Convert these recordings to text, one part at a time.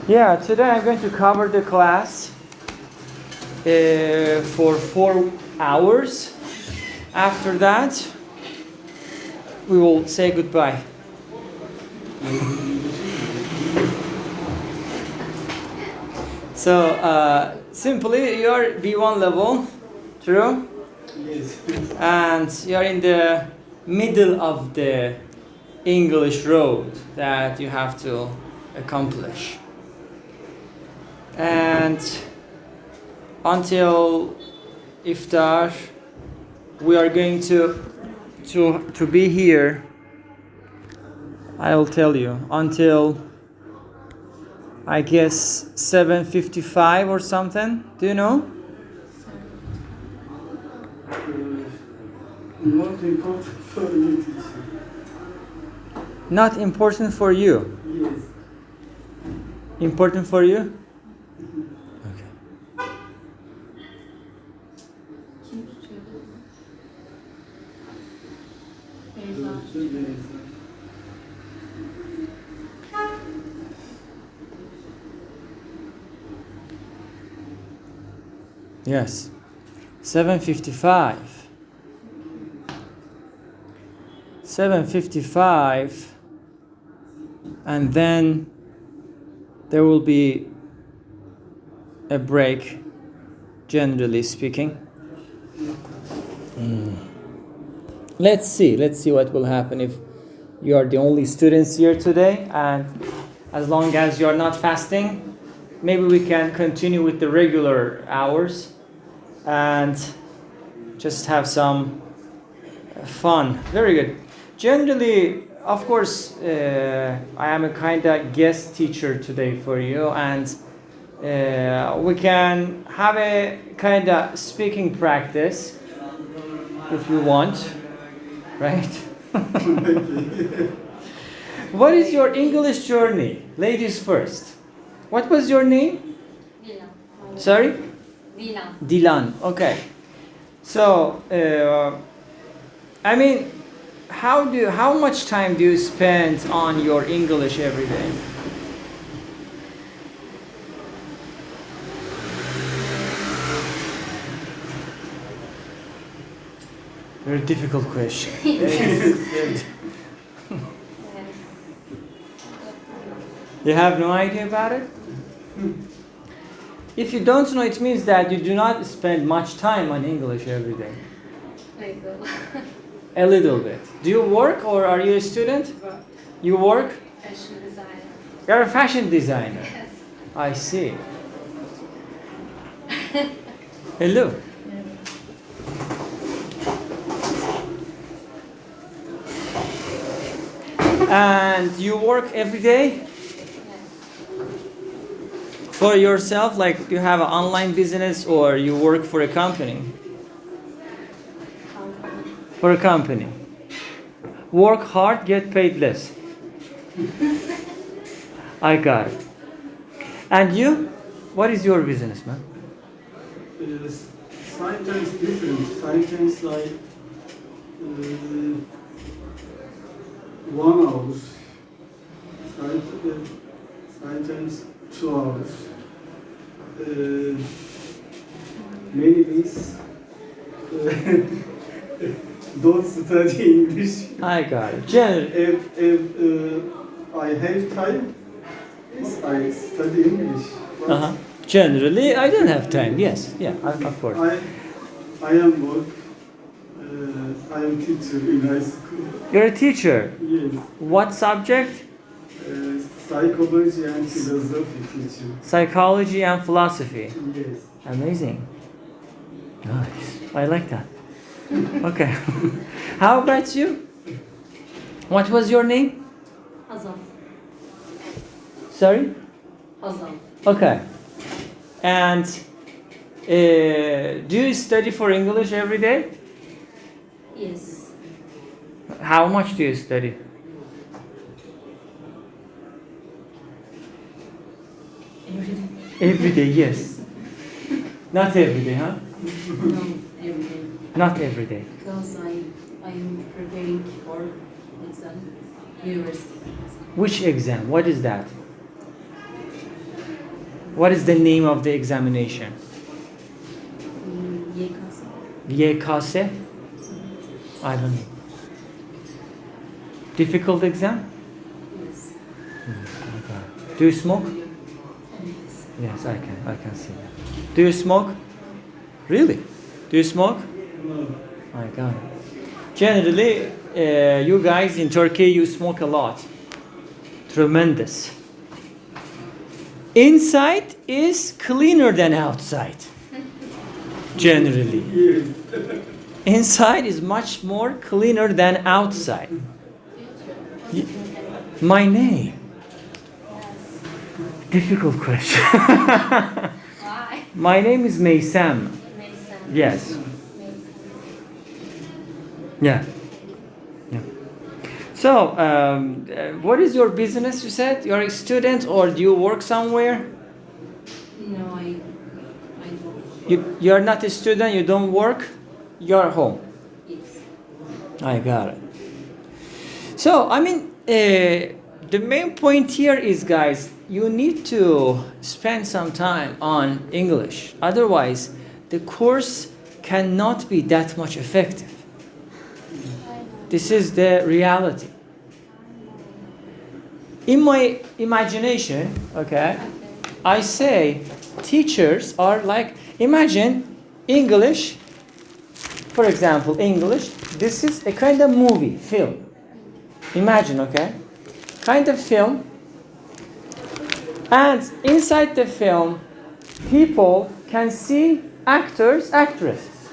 Yeah, today I'm going to cover the class for 4 hours. After that, we will say goodbye. So, simply, you are B1 level, true? Yes. And you are in the middle of the English road that you have to accomplish. And until iftar, we are going to be here. I will tell you until I guess 7:55 or something. Do you know? Not important for you, teacher. Not important for you. Yes. Important for you? Okay. Yes. 7:55. 7:55, and then there will be a break, generally speaking. Let's see what will happen if you are the only students here today, and as long as you are not fasting, maybe we can continue with the regular hours and just have some fun. Very good. Generally, of course, I am a kind of guest teacher today for you, and we can have a kind of speaking practice if you want, right? What is your English journey? Ladies first. What was your name? Dilan. Sorry? Dilan. Dilan. Okay. So, I mean, how much time do you spend on your English every day? Very difficult question. You have no idea about it? If you don't know, it means that you do not spend much time on English every day. A little bit. Do you work or are you a student? You work? Fashion designer. You're a fashion designer. Yes. I see. Hello. And you work every day? For yourself, like you have an online business or you work for a company? For a company. Work hard, get paid less. I got it. And you? What is your business, man? Sometimes different. Sometimes like 1 hour. Sometimes 2 hours. Many days don't study English. I got it. Generally, If I have time, yes, I study English. But Generally, I don't have time. Yes, yeah, of course. I am work. I am teacher in high school. You're a teacher. Yes. What subject? Psychology and philosophy teacher. Psychology and philosophy. Yes. Amazing. Nice. I like that. Okay. How about you? What was your name? Hazal. Sorry? Hazal. Okay. And do you study for English every day? Yes. How much do you study? Every day, yes. Not every day, huh? No, every day. Not every day. Because I am preparing for exam, university. Which exam? What is that? What is the name of the examination? YKS. YKS? I don't know. Difficult exam? Yes. Do you smoke? Yes. Yes, I can see that. Do you smoke? Really? Do you smoke? No. My God. Generally, you guys in Turkey, you smoke a lot. Tremendous. Inside is cleaner than outside. Generally. Yes. Inside is much more cleaner than outside. My name. Difficult question. Why? My name is Meysam. Meysam. Yes. Yeah. Yeah. So, what is your business? You said you're a student, or do you work somewhere? No, I don't. You're not a student. You don't work. You're home. Yes. I got it. So, I mean, the main point here is, guys, you need to spend some time on English. Otherwise, the course cannot be that much effective. This is the reality. In my imagination, okay, I say teachers are like, imagine English, for example, English, this is a kind of movie, film. Imagine, okay, kind of film, and inside the film, people can see actors, actresses.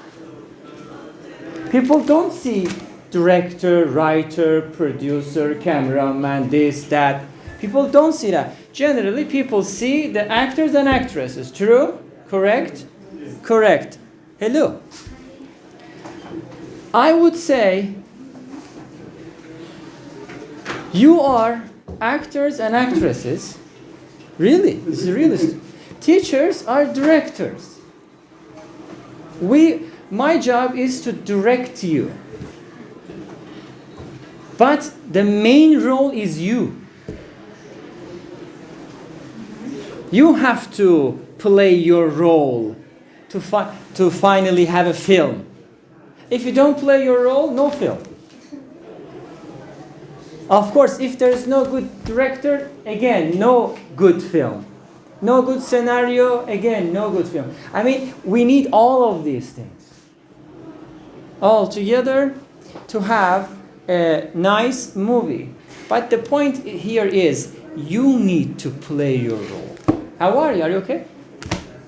People don't see director, writer, producer, cameraman, this, that. People don't see that. Generally, people see the actors and actresses. True? Correct? Yes. Correct. Hello. I would say you are actors and actresses. Really? This is realistic. Teachers are directors. My job is to direct you. But the main role is you. You have to play your role to finally have a film. If you don't play your role, no film. Of course, if there is no good director, again, no good film. No good scenario, again, no good film. I mean, we need all of these things all together to have a nice movie. But the point here is you need to play your role. How are you? Are you okay?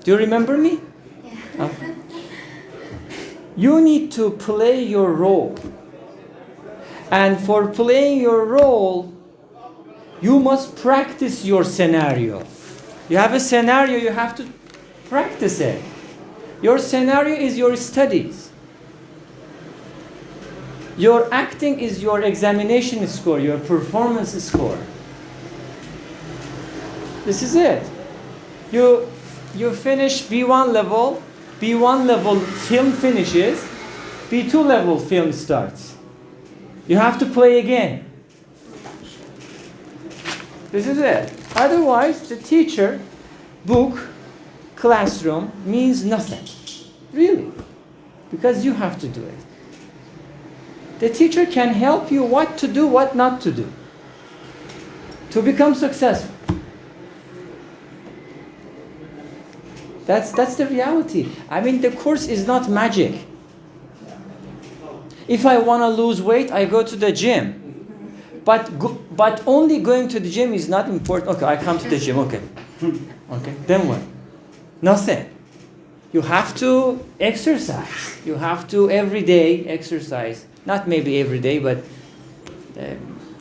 Do you remember me? Yeah. Okay. You need to play your role. And for playing your role, you must practice your scenario. You have a scenario, you have to practice it. Your scenario is your studies. Your acting is your examination score, your performance score. This is it. You finish B1 level, B1 level film finishes, B2 level film starts. You have to play again. This is it. Otherwise, the teacher, book, classroom means nothing. Really. Because you have to do it. The teacher can help you what to do, what not to do, to become successful. That's the reality. I mean, the course is not magic. If I want to lose weight, I go to the gym. But only going to the gym is not important. Okay, I come to the gym. Okay. Okay. Then what? Nothing. You have to exercise. You have to every day exercise. Not maybe every day, but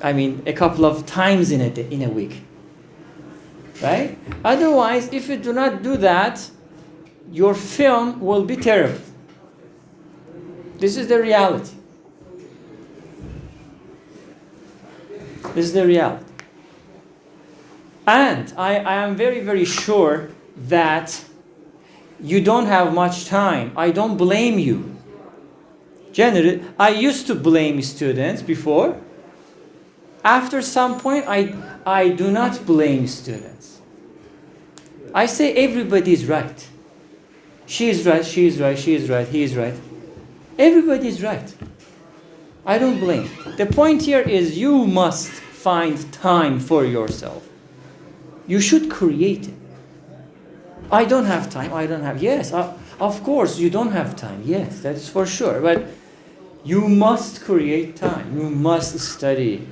I mean a couple of times in a week. Right? Otherwise, if you do not do that, your film will be terrible. This is the reality. This is the reality. And I am very, very sure that you don't have much time. I don't blame you. Generally, I used to blame students before. After some point, I do not blame students. I say everybody is right. She is right, she is right, she is right, he is right. Everybody is right. I don't blame. The point here is you must find time for yourself. You should create it. I don't have time. I don't have. Yes, of course you don't have time. Yes, that's for sure. But you must create time. You must study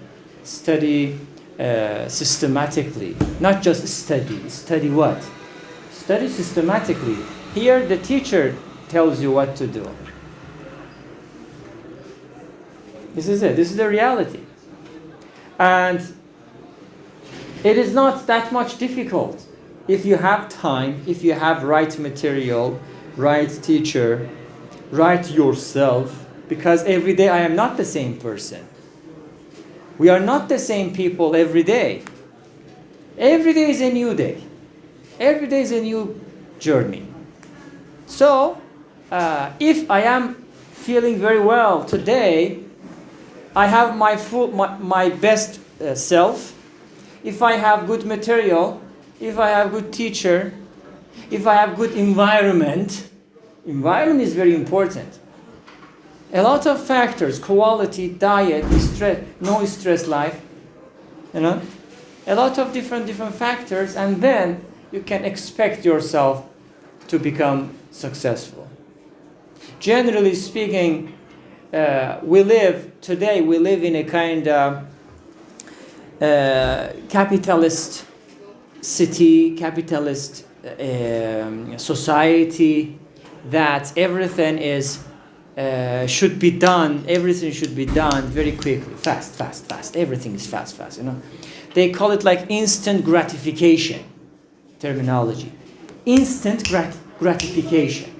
systematically. Not just study. Study what? Study systematically. Here the teacher tells you what to do. This is it. This is the reality. And it is not that much difficult if you have time, if you have right material, right teacher, right yourself, because every day I am not the same person. We are not the same people every day. Every day is a new day. Every day is a new journey. So, if I am feeling very well today, I have my best self. If I have good material, if I have good teacher, if I have good environment is very important. A lot of factors, quality, diet, stress, no stress life, a lot of different factors, and then you can expect yourself to become successful. Generally speaking, we live in a kind of capitalist city, capitalist society, that everything should be done. Everything should be done very quickly, fast. Everything is fast. They call it like instant gratification terminology. Instant gratification.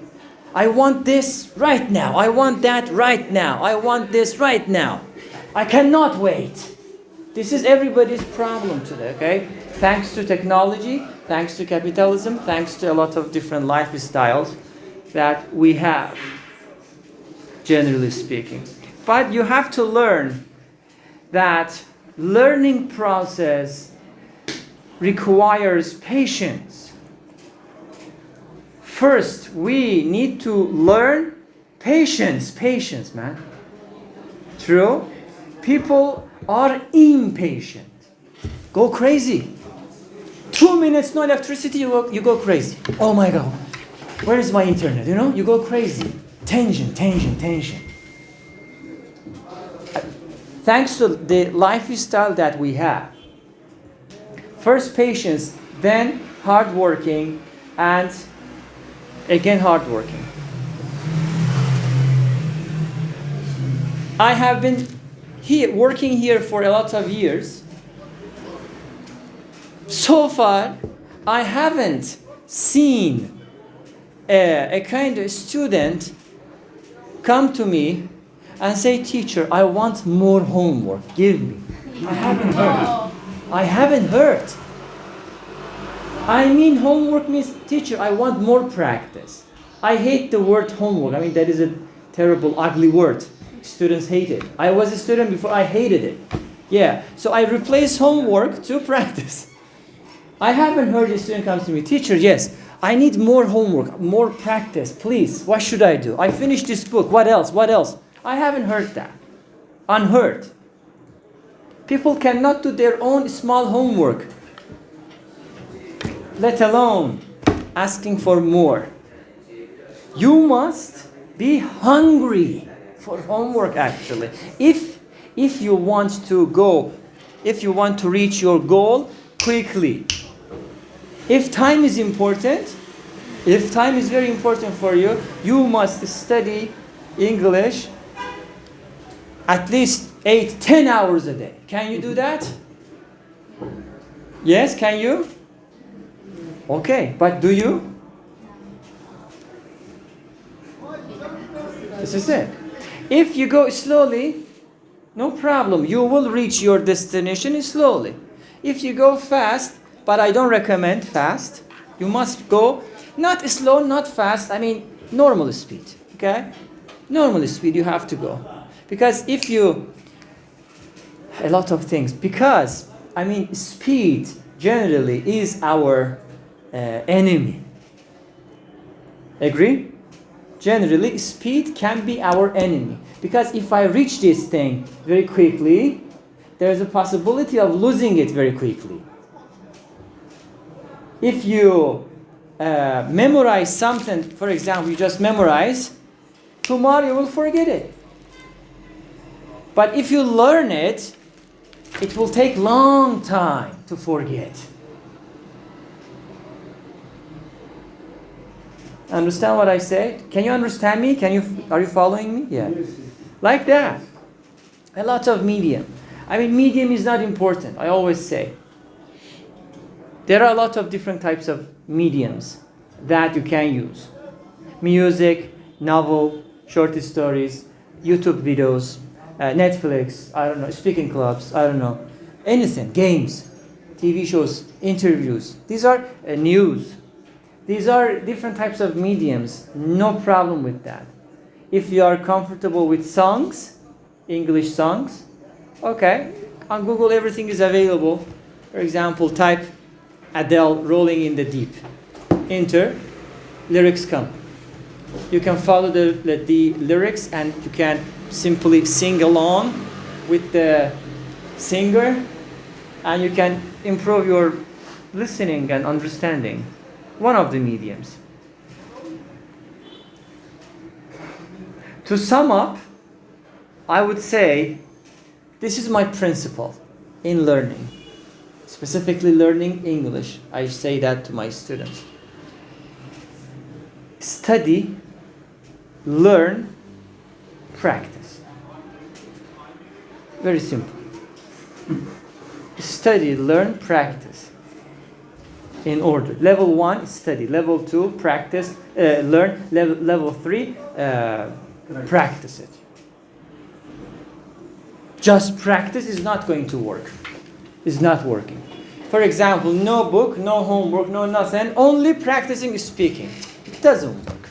I want this right now. I want that right now. I want this right now. I cannot wait. This is everybody's problem today, okay? Thanks to technology, thanks to capitalism, thanks to a lot of different lifestyles that we have, generally speaking. But you have to learn that learning process requires patience. First, we need to learn patience, man. True? People are impatient. Go crazy. 2 minutes, no electricity, you go crazy. Oh my God, where is my internet? You go crazy. Tension. Thanks to the lifestyle that we have. First patience, then hardworking, and again hardworking. I have been working here for a lot of years. So far, I haven't seen a kind of student come to me and say, "Teacher, I want more homework. Give me." I haven't heard. I mean, homework means, "Teacher, I want more practice." I hate the word homework. I mean, that is a terrible, ugly word. Students hate it. I was a student before, I hated it. Yeah, so I replace homework to practice. I haven't heard a student come to me, "Teacher, yes, I need more homework, more practice, please. What should I do? I finished this book. What else? I haven't heard that. Unheard. People cannot do their own small homework, let alone asking for more. You must be hungry for homework, actually. If you want to reach your goal quickly. If time is important, if time is very important for you, you must study English at least 8-10 hours a day. Can you do that? Yes, can you? Okay, but do you? This is it. If you go slowly, no problem. You will reach your destination slowly. If you go fast, but I don't recommend fast. You must go not slow, not fast. I mean, normal speed. Okay? Normal speed you have to go. Because a lot of things. Because, I mean, speed generally is our enemy. Agree? Generally, speed can be our enemy. Because if I reach this thing very quickly, there's a possibility of losing it very quickly. If you memorize something, for example, you just memorize, tomorrow you will forget it. But if you learn it, it will take long time to forget. Understand what I say? Can you understand me? Are you following me? Yeah. Yes. Like that. A lot of medium. I mean, medium is not important, I always say. There are a lot of different types of mediums that you can use. Music, novel, short stories, YouTube videos, Netflix, I don't know, speaking clubs, I don't know, anything, games, TV shows, interviews. These are news. These are different types of mediums. No problem with that. If you are comfortable with songs, English songs, okay, on Google everything is available. For example, type Adele Rolling in the Deep. Enter, lyrics come. You can follow the lyrics and you can simply sing along with the singer and you can improve your listening and understanding. One of the mediums. To sum up, I would say this is my principle in learning, specifically learning English. I say that to my students. Study, learn, practice. Very simple. Study, learn, practice. In order. Level 1, study. Level 2, practice, learn. Level 3, practice it. Just practice is not going to work. It's not working. For example, no book, no homework, no nothing, only practicing speaking. It doesn't work.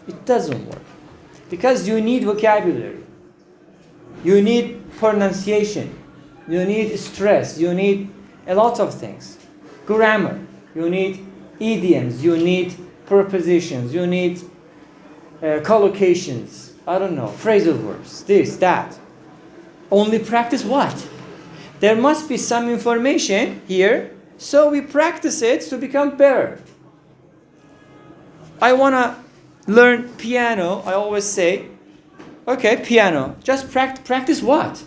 It doesn't work. Because you need vocabulary. You need pronunciation. You need stress. You need a lot of things. Grammar. You need idioms. You need prepositions. You need collocations. I don't know. Phrasal verbs. This, that. Only practice what? There must be some information here, so we practice it to become better. I want to learn piano. I always say, okay, piano. Just practice what?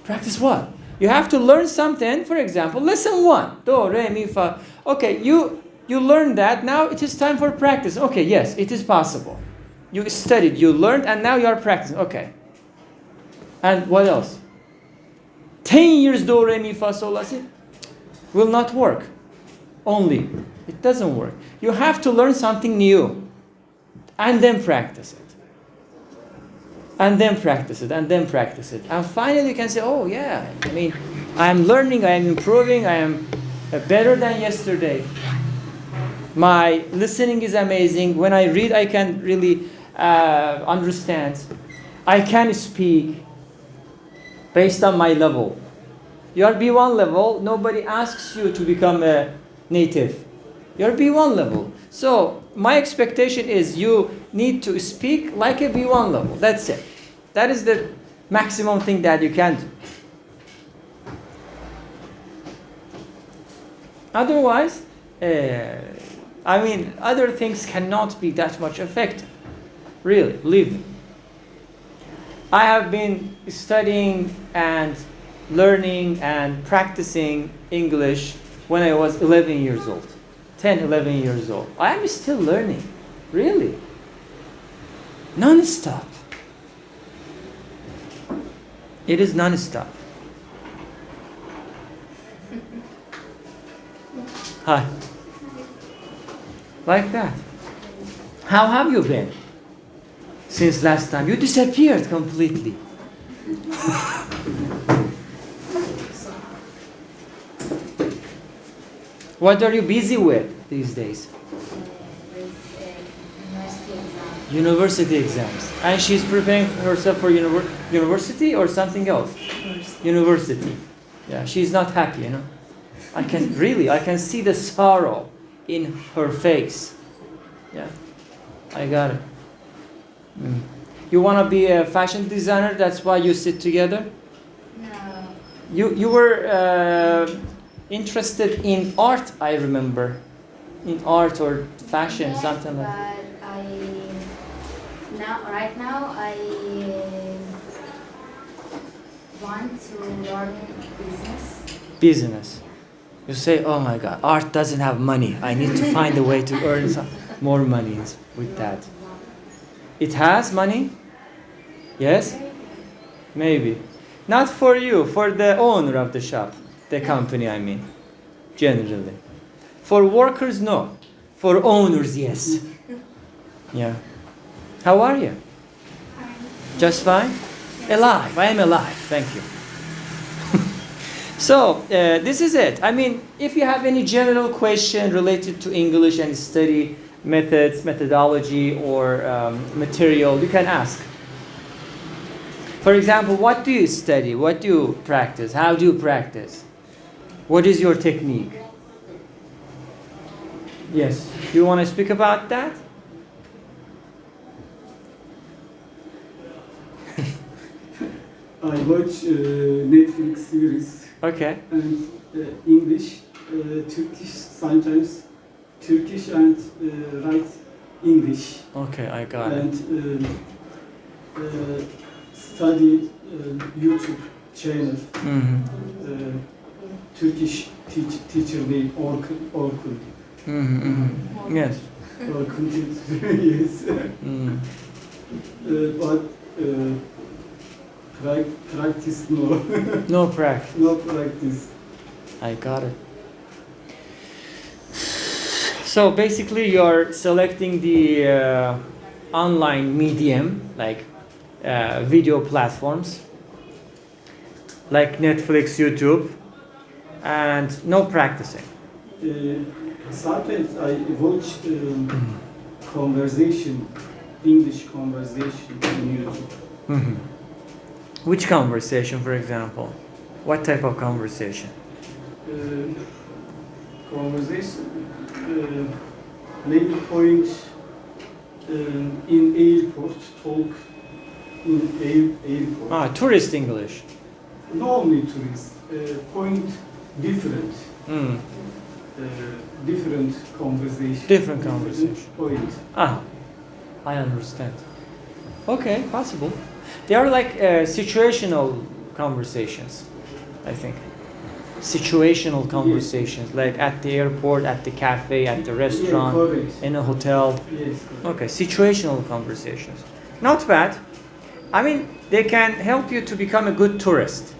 Practice what? You have to learn something. For example, lesson 1. Do, re, mi, fa. Okay, you learned that. Now it is time for practice. Okay, yes, it is possible. You studied, you learned, and now you are practicing. Okay. And what else? 10 years do, re, mi, fa, sol, la, si will not work. Only. It doesn't work. You have to learn something new. And then practice it. And then practice it. And then practice it. And finally you can say, oh yeah, I mean, I am learning, I am improving, I am better than yesterday. My listening is amazing. When I read, I can really understand. I can speak based on my level. You are B1 level, nobody asks you to become a native. You're B1 level. So my expectation is you need to speak like a B1 level. That's it. That is the maximum thing that you can do. Otherwise, I mean, other things cannot be that much effective. Really, believe me. I have been studying and learning and practicing English when I was 11 years old. 10, 11 years old. I am still learning. Really. Non-stop. It is non-stop. Hi. Like that. How have you been since last time? You disappeared completely. What are you busy with these days? University exams. And she's preparing herself for university or something else? University. Yeah, she's not happy, you know. I can see the sorrow in her face. Yeah, I got it. Mm. You want to be a fashion designer? That's why you sit together? No. You were interested in art, I remember. In art or fashion, Yes, something like that. but right now I want to learn business. Business. You say, oh my God, art doesn't have money. I need to find a way to earn some more money with that. It has money? Yes? Maybe. Not for you, for the owner of the shop, the company, I mean, generally. For workers, no. For owners, yes. Yeah. How are you? Just fine? Alive. I am alive. Thank you. So, this is it. I mean, if you have any general question related to English and study methods, methodology, or material, you can ask. For example, what do you study? What do you practice? How do you practice? What is your technique? Yes. Do you want to speak about that? I watch Netflix series Okay. and English, Turkish sometimes, Turkish and write English Okay, I got it. and study YouTube channel. Mm-hmm. Turkish teacher name Orkun. Mm-hmm. Mm-hmm. Yes. Orkun yes. Mm. But practice no. No practice. No practice. I got it. So basically, you're selecting the online medium, like video platforms, like Netflix, YouTube, and no practicing. Sometimes I watch conversation, English conversation on YouTube. Mm-hmm. Which conversation, for example? What type of conversation? Conversation, maybe point in airport, talk in airport. Ah, tourist English. Not only tourist, point different, Mm. different conversation. Different conversation. Point. Ah, I understand. Okay, possible. They are like situational conversations, I think. Situational conversations, like at the airport, at the cafe, at the restaurant, Yeah, correct. in a hotel. Yes. Correct. Okay, situational conversations. Not bad. I mean, they can help you to become a good tourist.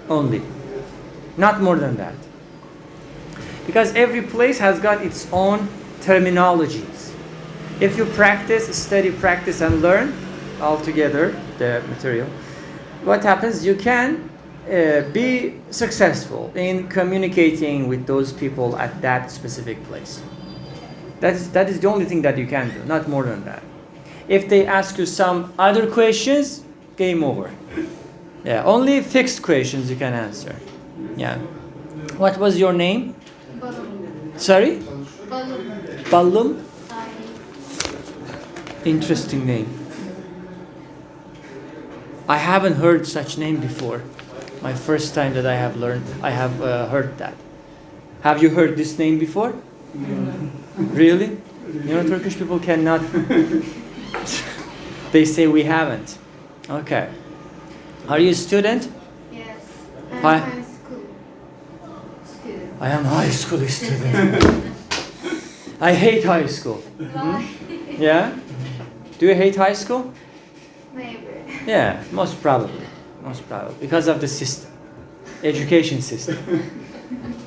Only. Not more than that. Because every place has got its own terminologies. If you practice, study, practice, and learn all together the material, what happens? You can be successful in communicating with those people at that specific place. That is the only thing that you can do, not more than that. If they ask you some other questions, game over. Yeah, only fixed questions you can answer. Yeah. What was your name? Balloon. Sorry? Balloon. Ballum? I Interesting name. I haven't heard such name before. My first time that I have heard that. Have you heard this name before? Really? You know, Turkish people cannot. They say we haven't. Okay. Are you a student? yes. Hi. I'm high school student. I am high school student. I hate high school. Why? Yeah? Do you hate high school? Maybe. Yeah, most probably. Most probably. Because of the system. Education system.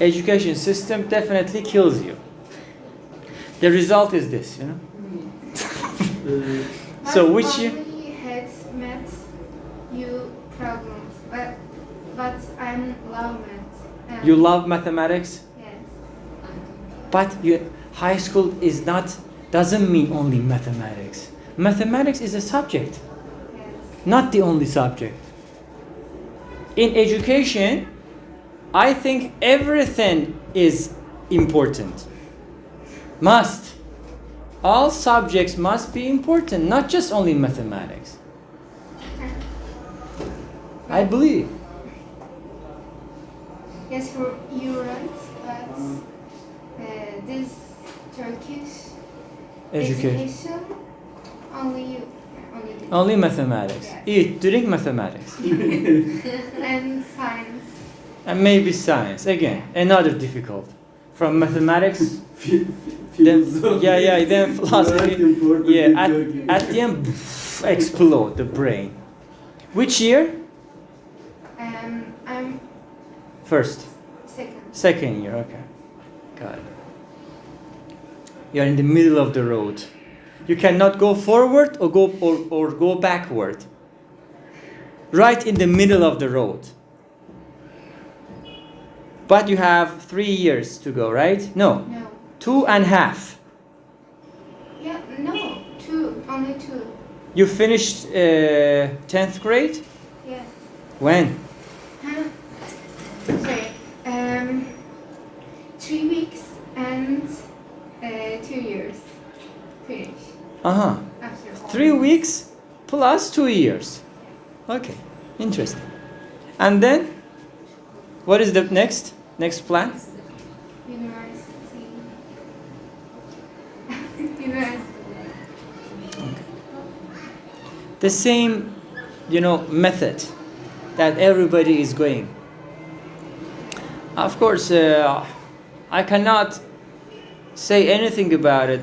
Education system definitely kills you. The result is this, you know? So which I year? only had math, you problems, but I'm love math. You love mathematics? Yes. But high school doesn't mean only mathematics. Mathematics is a subject, Yes. not the only subject. In education, I think everything is important. Must. All subjects must be important, not just only mathematics. I believe. Yes, you're right, but this Turkish education only Only mathematics. Yes. Eat, drink mathematics. and science. And maybe science. Again, another difficult. From mathematics, then, then philosophy. Yeah, at the end, explode the brain. Which year? I'm First. second. Second year, okay. Got it. You're in the middle of the road. You cannot go forward or go backward. Right in the middle of the road. But you have 3 years to go, right? No. No. 2.5. Yeah, no, two, only two. You finished 10th grade? Yeah. When? Huh? Sorry. 3 weeks and 2 years. Finish. Uh-huh. After all. 3 weeks plus 2 years. Okay, interesting. And then, what is the next plan? University. University. The same, method that everybody is going. Of course, I cannot say anything about it,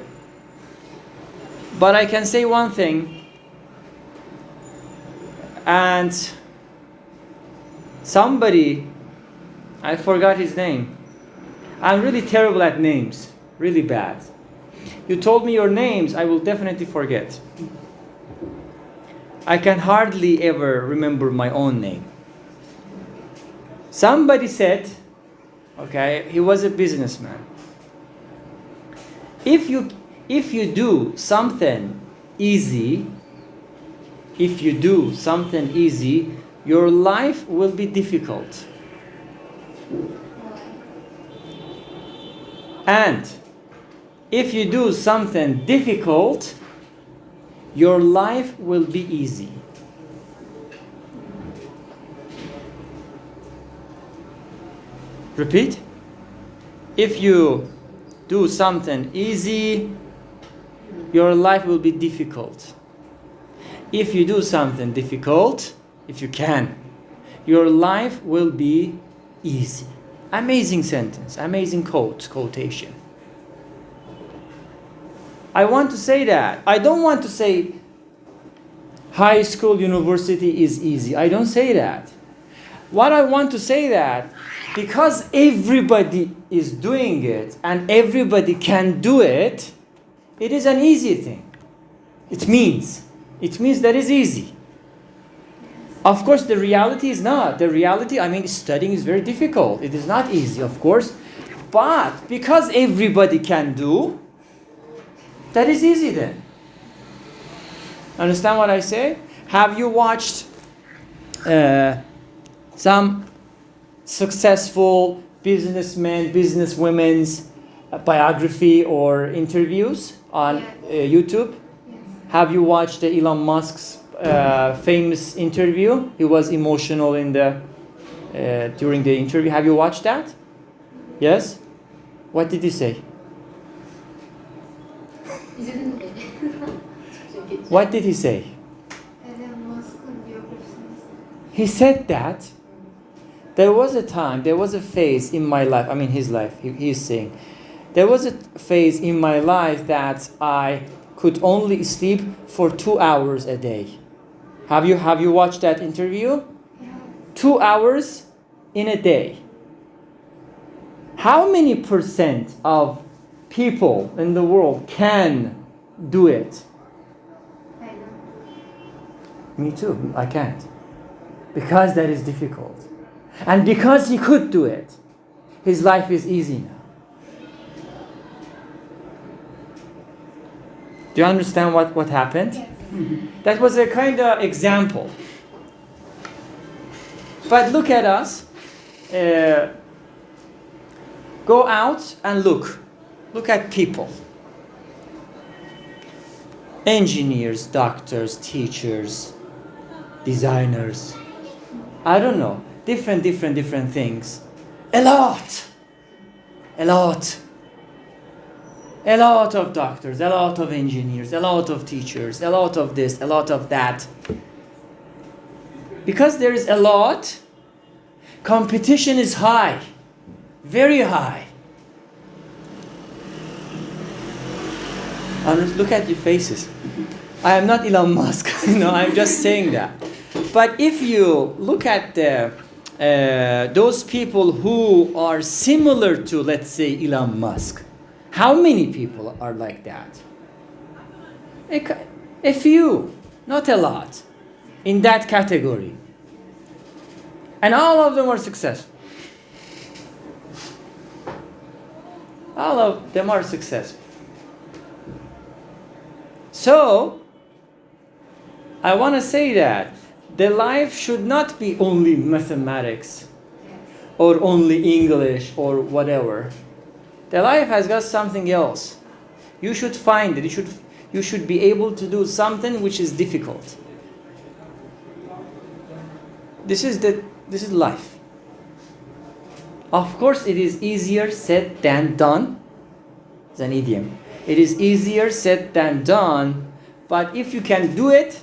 but I can say one thing, and somebody, I forgot his name. I'm really terrible at names, really bad. You told me your names, I will definitely forget. I can hardly ever remember my own name. Somebody said, okay, he was a businessman. If you do something easy, your life will be difficult. And if you do something difficult, your life will be easy. Repeat. If you do something easy, your life will be difficult. If you do something difficult, if you can, your life will be easy. Amazing sentence, amazing quotation. I want to say that. I don't want to say high school, university is easy. I don't say that. What I want to say that because everybody is doing it and everybody can do it, it is an easy thing. It means that it's easy. Of course, the reality is not. The reality, studying is very difficult. It is not easy, of course. But because everybody can do, that is easy then. Understand what I say? Have you watched some successful businessmen, businesswomen's biography or interviews on YouTube? Yes. Have you watched Elon Musk's famous interview? He was emotional in during the interview. Have you watched that? Yes? What did he say? What did he say? Elon Musk'ın biografisini. He said that there was a phase in my life, his life, he's saying, there was a phase in my life that I could only sleep for 2 hours a day. Have you watched that interview? Yeah. 2 hours in a day. How many percent of people in the world can do it? I know. Me too, I can't. Because that is difficult. And because he could do it, his life is easy now. Do you understand what happened? Yes. That was a kind of example. But look at us. Go out and look. Look at people. engineers, doctors, teachers, designers. I don't know. Different things. A lot. A lot of doctors, a lot of engineers, a lot of teachers, a lot of this, a lot of that. Because there is a lot, competition is high, very high. And look at your faces. I am not Elon Musk, I'm just saying that. But if you look at those people who are similar to, let's say, Elon Musk, how many people are like that? A few, not a lot, in that category. And all of them are successful. All of them are successful. So, I want to say that the life should not be only mathematics or only English or whatever. The life has got something else. You should find it. You should be able to do something which is difficult. This is life. Of course, it is easier said than done. It's an idiom. It is easier said than done, but if you can do it,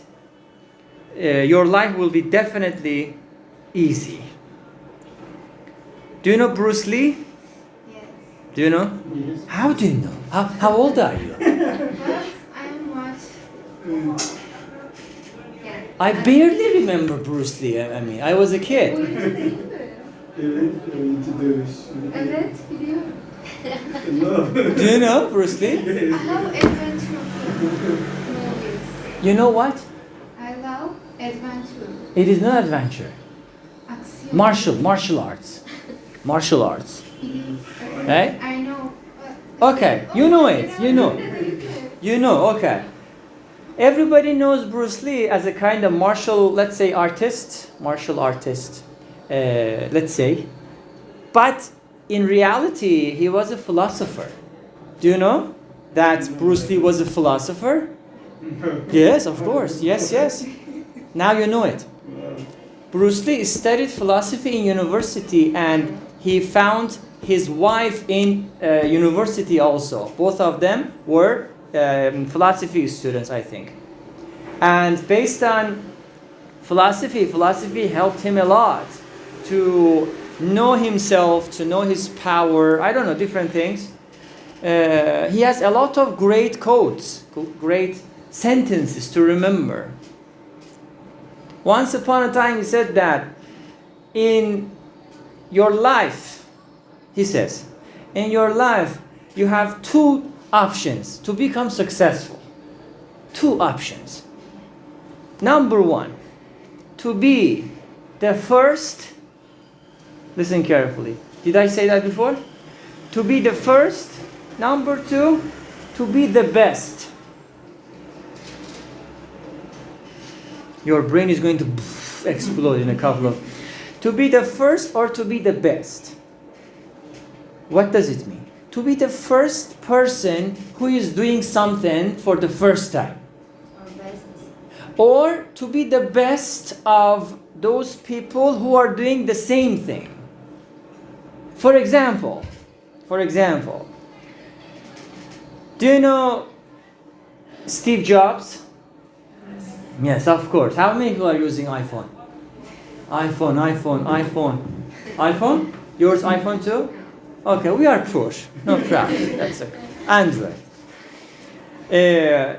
your life will be definitely easy. Do you know Bruce Lee? Yes. Do you know? Yes. How do you know? How old are you? But I am what? Yeah. I barely remember Bruce Lee. I mean, I was a kid. Oyuncu değil mi? Evet, oyuncu dövüş. Evet, biliyorum. No. Do you know Bruce Lee? I love adventure movies. You know what? I love adventure. It is not adventure. Aksiyon. Martial arts. Martial arts. Biliyorum. Right? I know. Okay, you know it. You know, okay. Everybody knows Bruce Lee as a kind of martial artist, let's say. But in reality, he was a philosopher. Do you know that Bruce Lee was a philosopher? Yes, of course. Yes. Now you know it. Bruce Lee studied philosophy in university, and he found his wife in university also. Both of them were philosophy students, I think. And based on philosophy helped him a lot to know himself, to know his power, I don't know, different things. He has a lot of great quotes, great sentences to remember. Once upon a time, he said that in your life, he says, in your life, you have two options to become successful. Two options. Number one, to be the first. Listen carefully. Did I say that before? To be the first. Number two, to be the best. Your brain is going to explode in a couple of... To be the first or to be the best? What does it mean? To be the first person who is doing something for the first time. Or to be the best of those people who are doing the same thing. For example, do you know Steve Jobs? Yes, of course. How many people are using iPhone? iPhone? Yours iPhone too? Okay, we are push. No problem. That's okay. Android.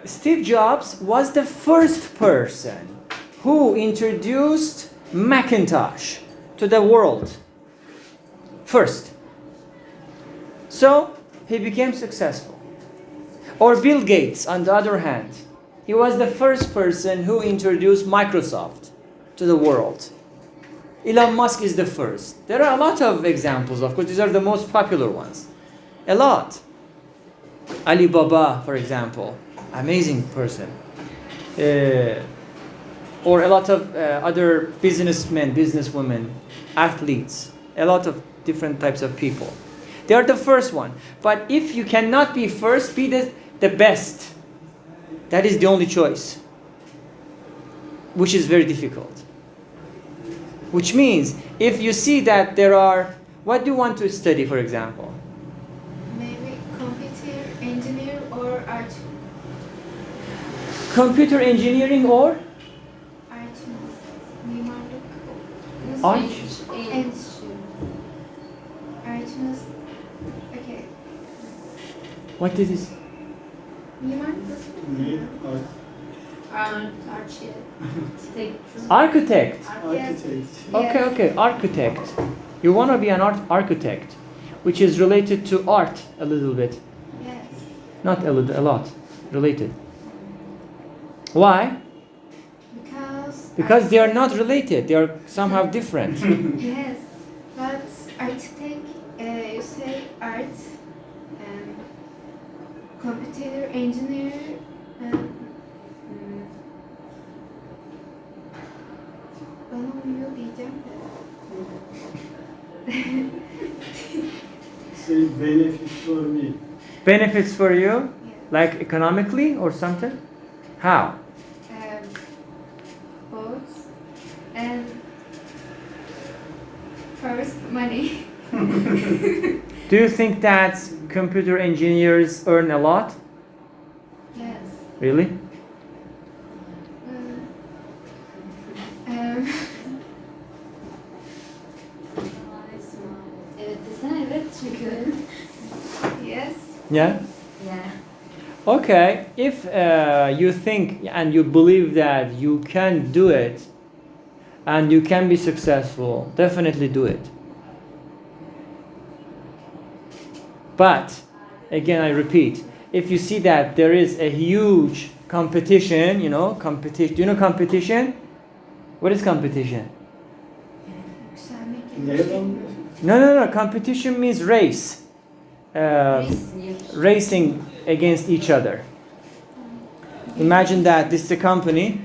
Steve Jobs was the first person who introduced Macintosh to the world. First. So, he became successful. Or Bill Gates, on the other hand. He was the first person who introduced Microsoft to the world. Elon Musk is the first. There are a lot of examples, of course. These are the most popular ones. A lot. Alibaba, for example. Amazing person. Or a lot of other businessmen, businesswomen, athletes. A lot of different types of people. They are the first one. But if you cannot be first, be the best. That is the only choice, which is very difficult. Which means, if you see that there are, what do you want to study, for example? Maybe computer engineer or art. Computer engineering or Art. Mimarlık. Art? Endüstri. Artımız. Okay. what is this? Mimarlık. Ne? Architect. Architect. Okay, okay, architect. You want to be an architect, which is related to art a little bit. Yes. Not a little, a lot. Related. Why? Because they are not related. They are somehow different. Yes, but architect, you say art, and computer engineer, and bana uyuyor diyeceğim de. Say benefit for me. Benefits for you, Yes. like economically or something? How? Both, and first money. Do you think that computer engineers earn a lot? Yes. Really? Um, Evet desene evet çünkü. yes. Yeah? Yeah. Okay, if you think and you believe that you can do it and you can be successful, definitely do it. But, again I repeat, if you see that there is a huge competition, you know, competition. Do you know competition? What is competition? Yükselmek. Nereden? No. Competition means race. Racing against each other. Imagine that this is a company.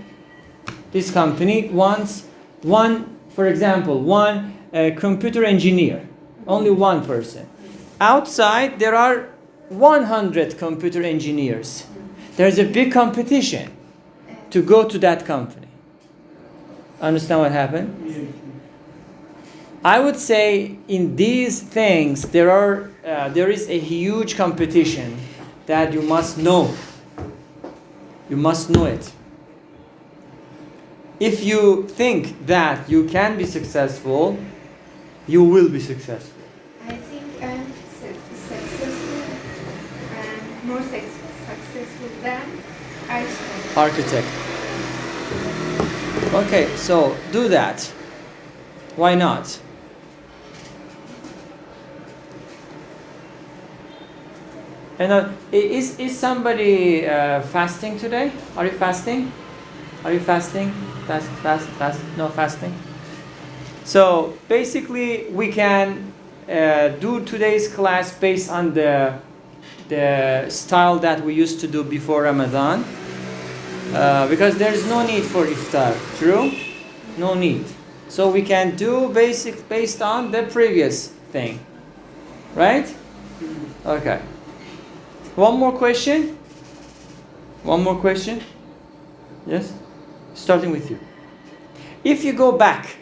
This company wants one, for example, one computer engineer. Only one person. Outside there are 100 computer engineers. There's a big competition to go to that company. Understand what happened? I would say in these things there is a huge competition that you must know. You must know it. If you think that you can be successful, you will be successful. I think I'm successful and more successful than architect. Architect. Okay, so do that. Why not? And is somebody fasting today? Are you fasting? Are you fasting? Fast? No fasting. So basically, we can do today's class based on the style that we used to do before Ramadan, because there is no need for iftar. True? No need. So we can do based on the previous thing, right? Okay. One more question? One more question? Yes? Starting with you. If you go back,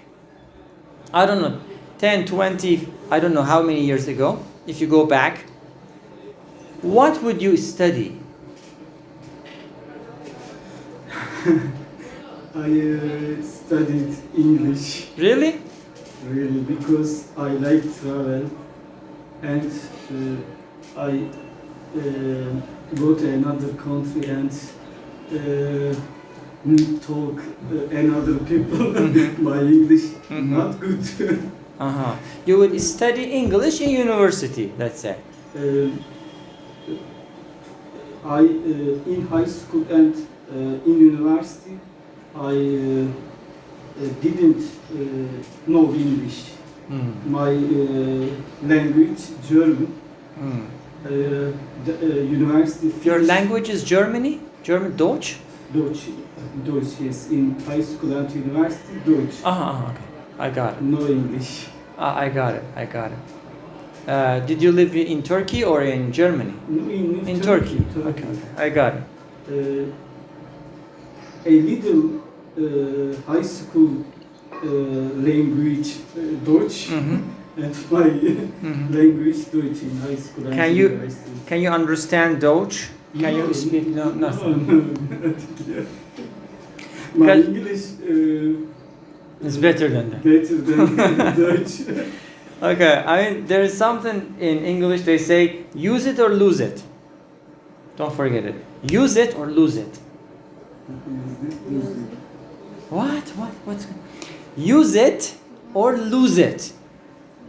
I don't know, 10, 20, I don't know how many years ago, if you go back, what would you study? I studied English Really? really because I like travel and I go to another country and talk another people. My English not good. Uh-huh. You would study English in university, let's say. I in high school and in university I didn't know English. My language German. The university. Your language is Germany? German, Deutsch? Deutsch. Deutsch, yes. In high school and university, Deutsch. Okay. I got it. No English. I got it. Did you live in Turkey or in Germany? No, In Turkey. Okay. I got it. a little high school language Deutsch and my language Deutsch in high school and Can you university. can you understand Deutsch? Can you speak? No, nothing. My Because- English It's better than that. better than Deutsch. Okay, I mean there is something in English they say use it or lose it. Don't forget it. Use it or lose it. What? What's use it or lose it?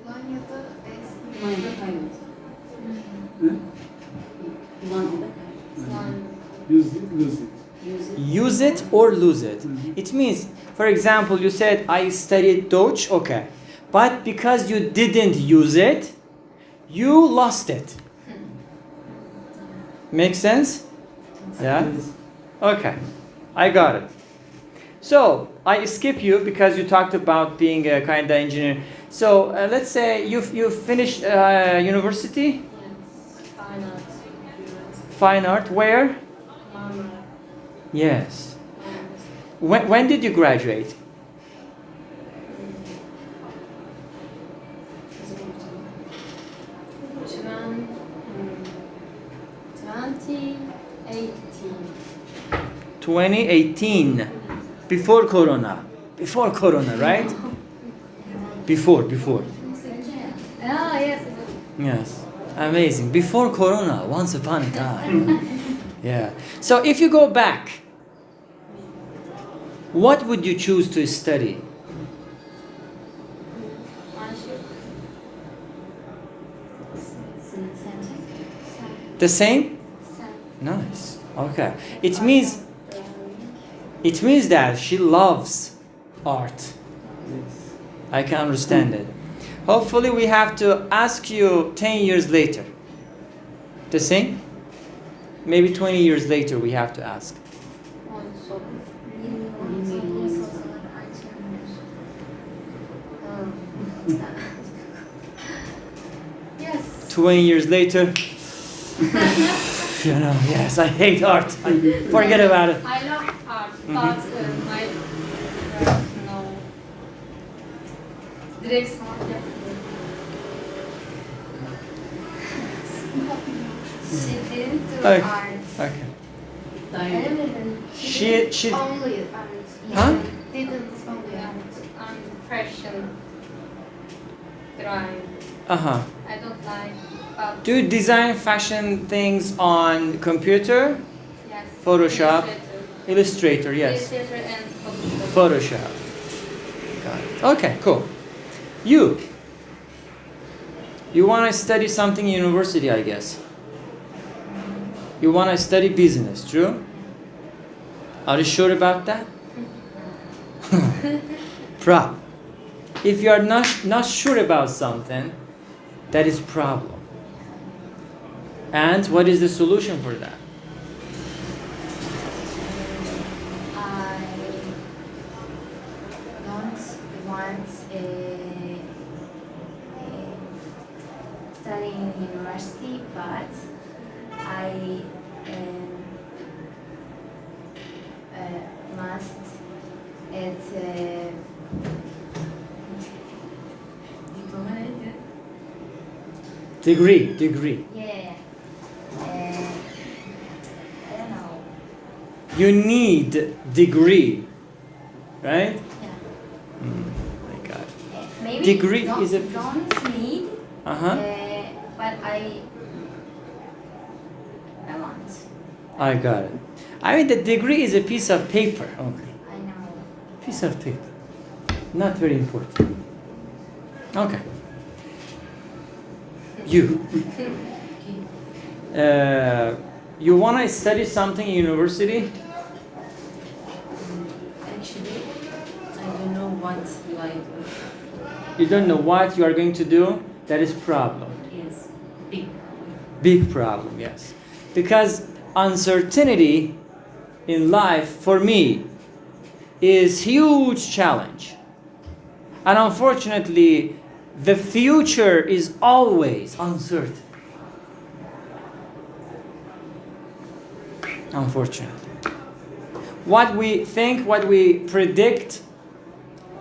Polonya'da eski. Kullanıcıda kaybet. Kullanıcıda kaybet. Use it, lose it. Use it or lose it. It means, for example, you said I studied Deutsch, okay, but because you didn't use it, you lost it. Make sense? Yeah? Okay, I got it. So, I skip you because you talked about being a kind of engineer. So, let's say you finished university, Yes. Fine art. fine art, where? Marmara. Yes. When did you graduate? Twen- 2018. 2018. Before Corona. Before Corona, right? Before. Ah, yes. Yes. Amazing. Before Corona, once upon a time. Yeah. So if you go back, what would you choose to study? The same? Nice. Okay. It means that she loves art. Yes. I can understand it. Hopefully we have to ask you 10 years later. The same? Maybe 20 years later we have to ask. Yes. 20 years later, yes, I hate art. Forget about it. I love art, but my no. Direkt sanat yapıyorum. She didn't do Okay. art. Okay. She Only art. Huh? Didn't only art. I'm fashion drawing. uh-huh. I don't like, but Do you design fashion things on computer? yes. Photoshop. Illustrator. Illustrator, yes. Illustrator and Photoshop. Photoshop. Got it. Okay, cool. You want to study something in university, I guess. You want to study business, true? Are you sure about that? Problem. If you are not sure about something, that is problem. And what is the solution for that? I don't want study in university, but I must at diploma neydi? Degree. Yeah. I don't know. You need degree, right? Yeah. My God. Maybe Degree don't, is a- don't need, Uh-huh. but I want. I got it. I mean, the degree is a piece of paper only. I know. Piece of paper. Not very important. Okay. You. You want to study something in university? Actually, I don't know what will I do. You don't know what you are going to do? That is problem. Yes, big problem. Big problem, yes. Because uncertainty in life, for me, is huge challenge. And unfortunately, the future is always uncertain. Unfortunately. what we think, what we predict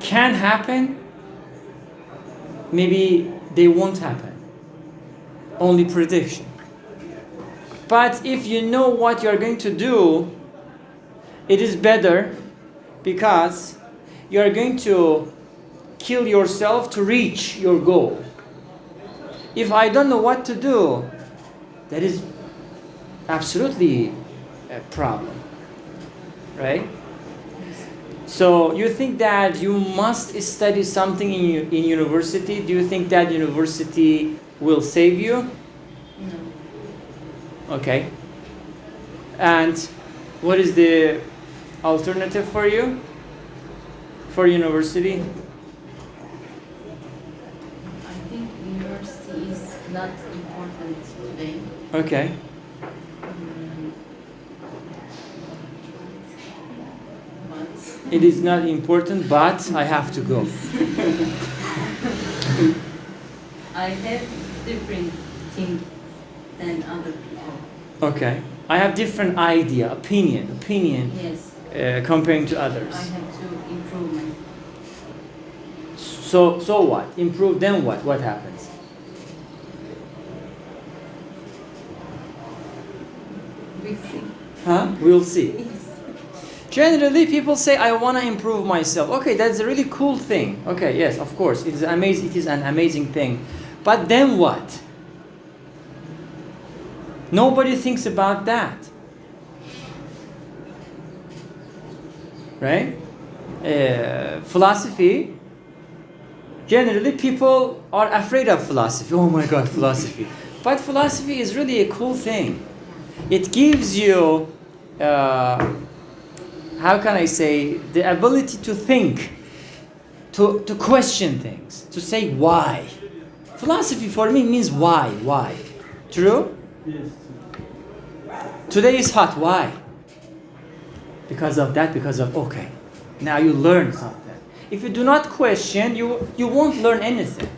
can happen, maybe they won't happen. Only prediction. But if you know what you're going to do, it is better because you're going to kill yourself to reach your goal. If I don't know what to do, that is absolutely a problem, right? So you think that you must study something in university? Do you think that university will save you? No. Okay. And what is the alternative for you? For university? I think university is not important today. Okay. But It is not important, but I have to go. I have different thing than other people. Okay. I have different idea, opinion, Yes, comparing to I others. have to improve my. So what? Improve, then what? What happens? We see. Huh? We'll see. Yes. Generally, people say, I want to improve myself. Okay, that's a really cool thing. Okay, yes, of course. It is amazing. It is an amazing thing. But then what? Nobody thinks about that. Right? Philosophy. Generally, people are afraid of philosophy. Oh my God, philosophy. But philosophy is really a cool thing. It gives you, how can I say, the ability to think, to question things, to say why. Philosophy for me means why. True? Yes. Today is hot, why? Because of that, okay. Now you learn something. If you do not question, you won't learn anything.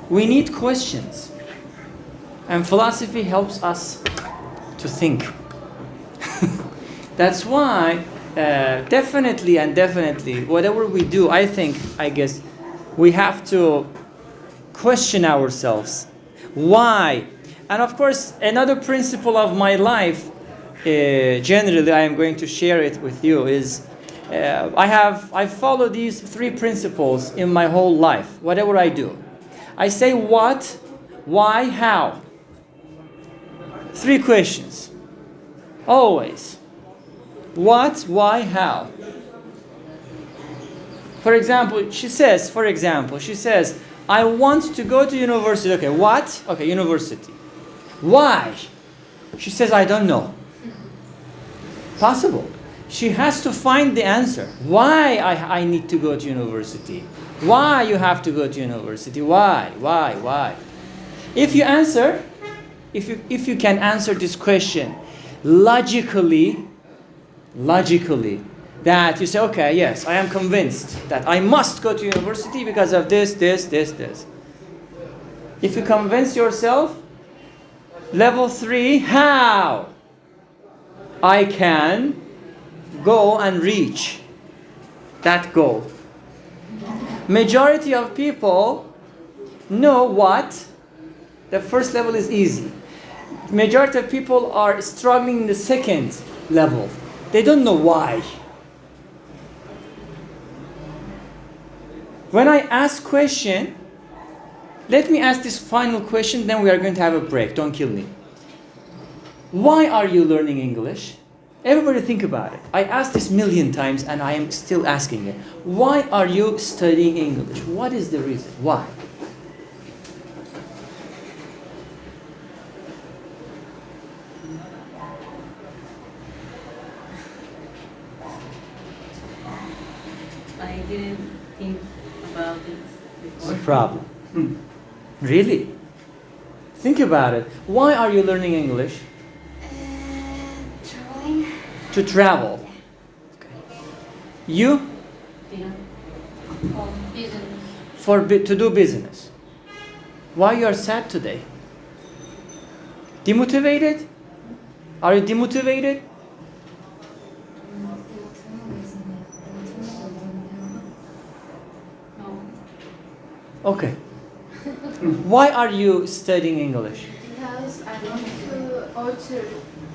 We need questions. And philosophy helps us to think. That's why definitely, whatever we do, I guess, we have to question ourselves. Why? And of course, another principle of my life, generally I am going to share it with you, is I follow these 3 principles in my whole life, whatever I do. I say what, why, how. 3 questions. Always. What, why, how. For example, she says, I want to go to university. Okay, what? Okay, university. Why? She says, I don't know. Possible. She has to find the answer. Why I need to go to university? Why you have to go to university? Why? If you can answer this question logically, that you say, okay, yes, I am convinced that I must go to university because of this. If you convince yourself, level 3, how I can go and reach that goal. Majority of people know what. The first level is easy. Majority of people are struggling in the second level. They don't know why. When I ask question, let me ask this final question, then we are going to have a break. Don't kill me. Why are you learning English? Everybody think about it. I asked this 1,000,000 times and I am still asking it. Why are you studying English? What is the reason? Why? I didn't think about it What's before. the problem? Really? Think about it. Why are you learning English? Traveling. To travel. Okay. You? Yeah. Business. To do business. Why you are sad today? Demotivated? Are you demotivated? Okay. Why are you studying English? Because I want to alter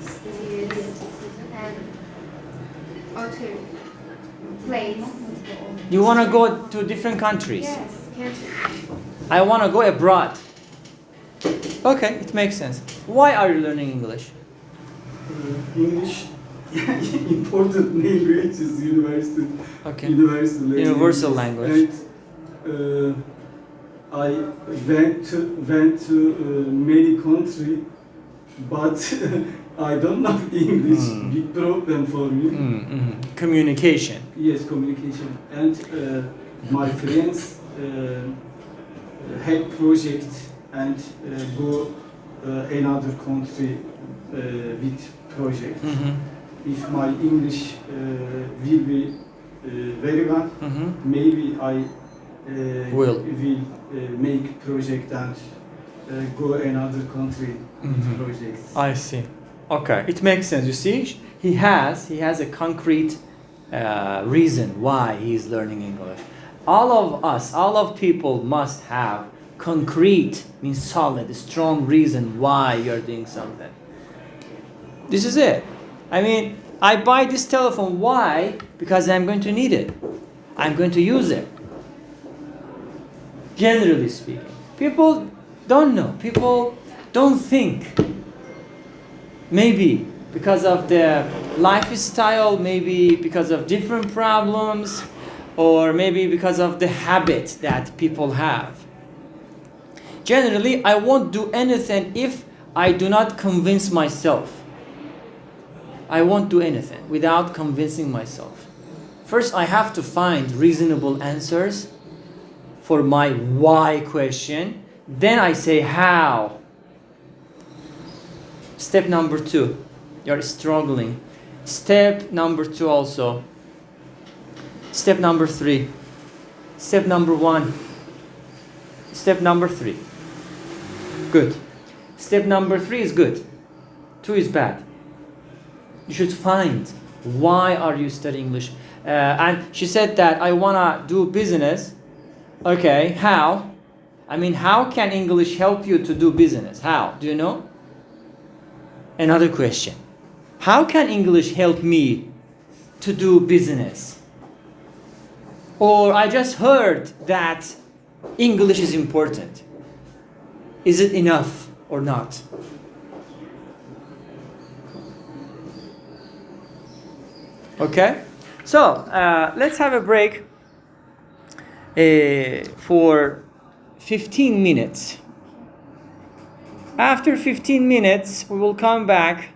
series and alter place. You want to go to different countries. Yes, country. I want to go abroad. Okay, it makes sense. Why are you learning English? English important language is universal. Okay. Universal language. And I went to many countries, but I don't know English. Big problem for me. Communication. Yes, communication. And my friends had project and go another country with project. If my English will be very well, maybe I Will. make project and go another country with projects. I see. Okay, it makes sense. You see, he has a concrete reason why he's learning English. All of us, all of people must have concrete, means solid, strong reason why you're doing something. This is it. I mean, I buy this telephone. Why? Because I'm going to need it. I'm going to use it. Generally speaking, people don't know. People don't think. Maybe because of the lifestyle, maybe because of different problems, or maybe because of the habit that people have. Generally, I won't do anything if I do not convince myself. I won't do anything without convincing myself. First, I have to find reasonable answers for my why question. Then I say how. Step number 2. You're struggling. Step number 2 also. Step number 3. Step number 1. Step number 3. Good. Step number 3 is good. 2 is bad. You should find why are you studying English. And she said that I wanna do business. Okay, how? I mean, how can English help you to do business? How? Do you know? Another question. How can English help me to do business? Or I just heard that English is important. Is it enough or not? Okay, so let's have a break for 15 minutes. After 15 minutes, we will come back